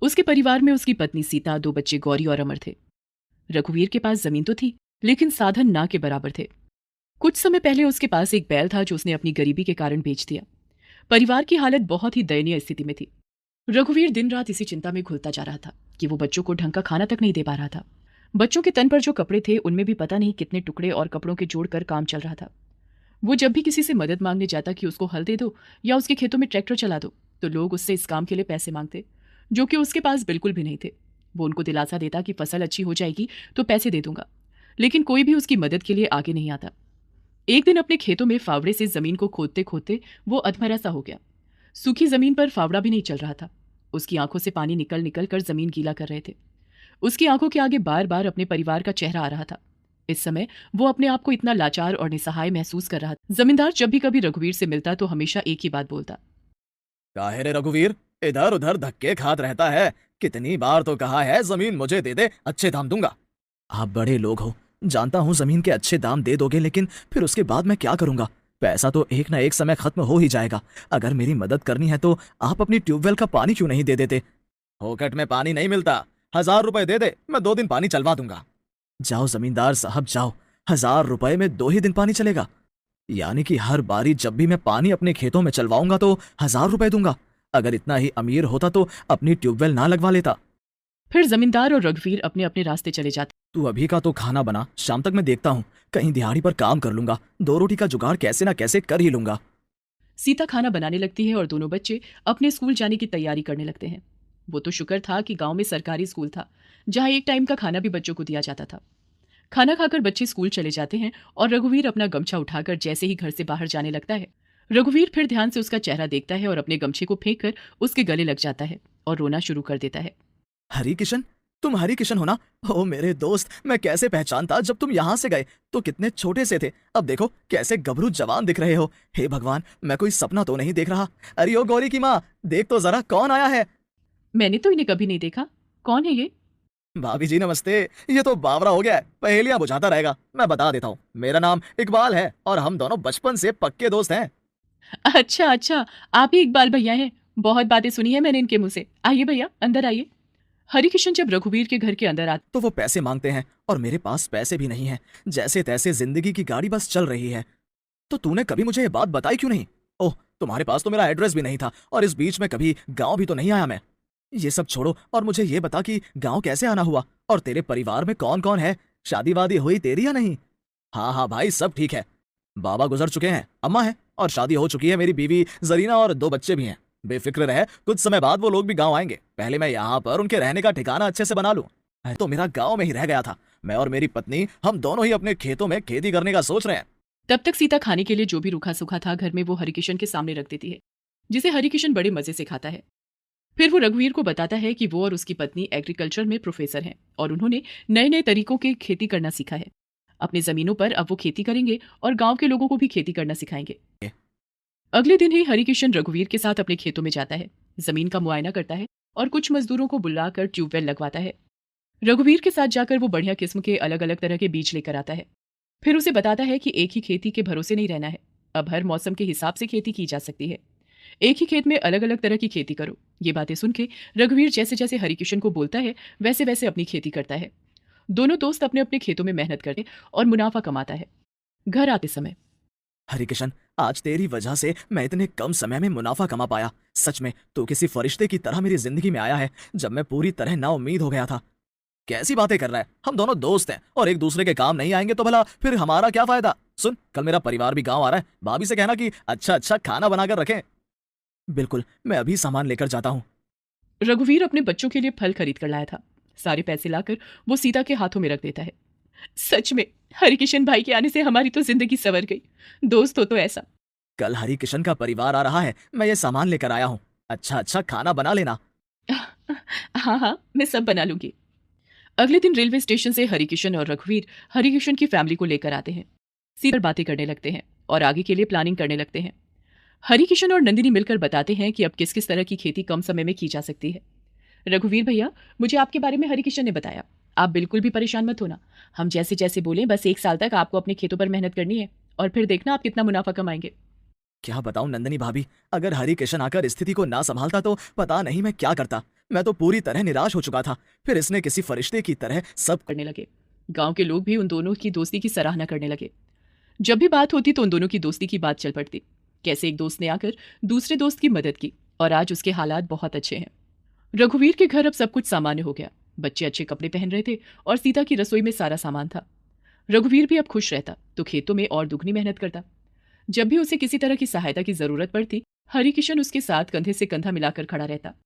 उसके परिवार में उसकी पत्नी सीता, 2 बच्चे गौरी और अमर थे। रघुवीर के पास जमीन तो थी, लेकिन साधन ना के बराबर थे। कुछ समय पहले उसके पास एक बैल था जो उसने अपनी गरीबी के कारण बेच दिया। परिवार की हालत बहुत ही दयनीय स्थिति में थी। रघुवीर दिन रात इसी चिंता में घुलता जा रहा था कि वो बच्चों को ढंग का खाना तक नहीं दे पा रहा था। बच्चों के तन पर जो कपड़े थे उनमें भी पता नहीं कितने टुकड़े और कपड़ों के जोड़कर काम चल रहा था। वो जब भी किसी से मदद मांगने जाता कि उसको हल दे दो या उसके खेतों में ट्रैक्टर चला दो, तो लोग उससे इस काम के लिए पैसे मांगते, जो कि उसके पास बिल्कुल भी नहीं थे। वो उनको दिलासा देता कि फसल अच्छी हो जाएगी तो पैसे दे दूंगा, लेकिन कोई भी उसकी मदद के लिए आगे नहीं आता। एक दिन अपने खेतों में फावड़े से जमीन को खोदते खोदते वो अधमरा सा हो गया। सूखी जमीन पर फावड़ा भी नहीं चल रहा था। उसकी आंखों से पानी निकल निकल कर जमीन गीला कर रहे थे। उसकी आंखों के आगे बार बार अपने परिवार का चेहरा आ रहा था। इस समय वो अपने आप को इतना लाचार और निसहाय महसूस कर रहा था। जमींदार जब भी कभी रघुवीर से मिलता तो हमेशा एक ही बात बोलता। काहे रे रघुवीर, इधर उधर धक्के खात रहता है। कितनी बार तो कहा है जमीन मुझे दे दे, अच्छे दाम दूंगा। आप बड़े लोग हो, जानता हूँ जमीन के अच्छे दाम दे दोगे, लेकिन फिर उसके बाद मैं क्या करूंगा? पैसा तो एक ना एक समय खत्म हो ही जाएगा। अगर मेरी मदद करनी है तो आप अपनी ट्यूबवेल का पानी क्यों नहीं दे देते? फोकट में पानी नहीं मिलता, 1000 रुपए दे दे, मैं 2 दिन पानी चलवा दूंगा। जाओ जमींदार साहब जाओ, 1000 रुपए में 2 ही दिन पानी चलेगा? यानी कि हर बारी जब भी मैं पानी अपने खेतों में चलवाऊंगा तो 1000 रुपए दूंगा। अगर इतना ही अमीर होता तो अपनी ट्यूबवेल ना लगवा लेता। फिर जमींदार और रघुवीर अपने अपने रास्ते चले जाते। तू अभी का तो खाना बना, शाम तक मैं देखता हूँ, कहीं दिहाड़ी पर काम कर लूंगा, 2 रोटी का जुगाड़ कैसे ना कैसे कर ही लूंगा। सीता खाना बनाने लगती है और दोनों बच्चे अपने स्कूल जाने की तैयारी करने लगते हैं। वो तो शुक्र था कि गांव में सरकारी स्कूल था, जहां एक टाइम का खाना भी बच्चों को दिया जाता था। खाना खाकर बच्चे स्कूल चले जाते हैं और रघुवीर अपना गमछा उठाकर जैसे ही घर से बाहर जाने लगता है, रघुवीर फिर ध्यान से उसका चेहरा देखता है और अपने गमछे को फेंक कर उसके गले लग जाता है और रोना शुरू कर देता है। हरी किशन, तुम हरी किशन हो ना? ओ मेरे दोस्त, मैं कैसे पहचानता जब तुम यहाँ से गए तो कितने छोटे से थे, अब देखो कैसे गभरू जवान दिख रहे हो। हे भगवान, मैं कोई सपना तो नहीं देख रहा? अरे ओ गौरी की माँ, देख तो जरा कौन आया है। मैंने तो इन्हें कभी नहीं देखा, कौन है ये? भाभी जी नमस्ते। ये तो बावरा हो गया है, पहेलियां बुझाता रहेगा। मैं बता देता हूँ, मेरा नाम इकबाल है और हम दोनों बचपन से पक्के दोस्त हैं। अच्छा अच्छा, आप ही इकबाल भैया हैं। बहुत बातें सुनी है मैंने इनके मुंह से। आइए भैया, अंदर आइए। हरिकिशन जब रघुवीर के घर के अंदर आते तो वो पैसे मांगते हैं और मेरे पास पैसे भी नहीं है। जैसे तैसे जिंदगी की गाड़ी बस चल रही है। तो तूने कभी मुझे ये बात बताई क्यों नहीं? ओह, तुम्हारे पास तो मेरा एड्रेस भी नहीं था और इस बीच में कभी गांव भी तो नहीं आया मैं। ये सब छोड़ो और मुझे ये बता कि गांव कैसे आना हुआ और तेरे परिवार में कौन कौन है? शादी वादी हुई तेरी या नहीं? हाँ हाँ भाई, सब ठीक है। बाबा गुजर चुके हैं, अम्मा है और शादी हो चुकी है मेरी बीवी जरीना और 2 बच्चे भी हैं। बेफिक्र रहे, कुछ समय बाद वो लोग भी गांव आएंगे। पहले मैं यहाँ पर उनके रहने का ठिकाना अच्छे से बना लूं। तो मेरा गांव में ही रह गया था। मैं और मेरी पत्नी, हम दोनों ही अपने खेतों में खेती करने का सोच रहे हैं। तब तक सीता खाने के लिए जो भी रूखा सूखा था घर में वो हरिकिशन के सामने रख देती है, जिसे हरिकिशन बड़े मजे से खाता है। फिर वो रघुवीर को बताता है कि वो और उसकी पत्नी एग्रीकल्चर में प्रोफेसर हैं और उन्होंने नए नए तरीकों की खेती करना सीखा है। अपनी जमीनों पर अब वो खेती करेंगे और गांव के लोगों को भी खेती करना सिखाएंगे। अगले दिन ही हरिकिशन रघुवीर के साथ अपने खेतों में जाता है, जमीन का मुआयना करता है और कुछ मजदूरों को बुलाकर ट्यूबवेल लगवाता है। रघुवीर के साथ जाकर वो बढ़िया किस्म के अलग अलग तरह के बीज लेकर आता है। फिर उसे बताता है कि एक ही खेती के भरोसे नहीं रहना है, अब हर मौसम के हिसाब से खेती की जा सकती है। एक ही खेत में अलग अलग तरह की खेती करो। ये बातें सुन के रघुवीर जैसे जैसे हरिकिशन को बोलता है वैसे वैसे अपनी खेती करता है। दोनों दोस्त अपने अपने खेतों में मेहनत करते और मुनाफा कमाता है। घर आते समय हरी किशन, आज तेरी वजह से मैं इतने कम समय में मुनाफा कमा पाया। सच में तू किसी फरिश्ते की तरह मेरी जिंदगी में आया है, जब मैं पूरी तरह नाउम्मीद हो गया था। कैसी बातें कर रहा है? हम दोनों दोस्त हैं और एक दूसरे के काम नहीं आएंगे तो भला फिर हमारा क्या फायदा? सुन, कल मेरा परिवार भी गांव आ रहा है, भाभी से कहना कि अच्छा अच्छा खाना बनाकर रखें। बिल्कुल, मैं अभी सामान लेकर जाता हूँ। रघुवीर अपने बच्चों के लिए फल खरीद कर लाया था। सारे पैसे लाकर वो सीता के हाथों में रख देता है। सच में हरिकिशन भाई के आने से हमारी तो जिंदगी संवर गई। दोस्त हो तो ऐसा। कल हरी किशन का परिवार आ रहा है, मैं ये सामान लेकर आया हूँ। अच्छा अच्छा खाना बना लेना। हाँ हाँ, मैं सब बना लूंगी। अगले दिन रेलवे स्टेशन से हरिकिशन और रघुवीर हरिकिशन की फैमिली को लेकर आते हैं। सीधा बातें करने लगते हैं और आगे के लिए प्लानिंग करने लगते हैं। हरिकिशन और नंदिनी मिलकर बताते हैं कि अब किस किस तरह की खेती कम समय में की जा सकती है। रघुवीर भैया, मुझे आपके बारे में हरिकिशन ने बताया। आप बिल्कुल भी परेशान मत होना। हम जैसे जैसे बोलें, बस 1 साल तक आपको अपने खेतों पर मेहनत करनी है और फिर देखना आप कितना मुनाफा कमाएंगे। क्या बताऊं नंदनी भाभी, अगर हरी किशन आकर स्थिति को ना संभालता तो पता नहीं मैं क्या करता। मैं तो पूरी तरह निराश हो चुका था। फिर इसने किसी फरिश्ते की तरह सब करने लगे। गांव के लोग भी उन दोनों की दोस्ती की सराहना करने लगे। जब भी बात होती तो उन दोनों की दोस्ती की बात चल पड़ती। कैसे एक दोस्त ने आकर दूसरे दोस्त की मदद की और आज उसके हालात बहुत अच्छे हैं। रघुवीर के घर अब सब कुछ सामान्य हो गया। बच्चे अच्छे कपड़े पहन रहे थे और सीता की रसोई में सारा सामान था। रघुवीर भी अब खुश रहता तो खेतों में और दुगनी मेहनत करता। जब भी उसे किसी तरह की सहायता की जरूरत पड़ती, हरिकिशन उसके साथ कंधे से कंधा मिलाकर खड़ा रहता।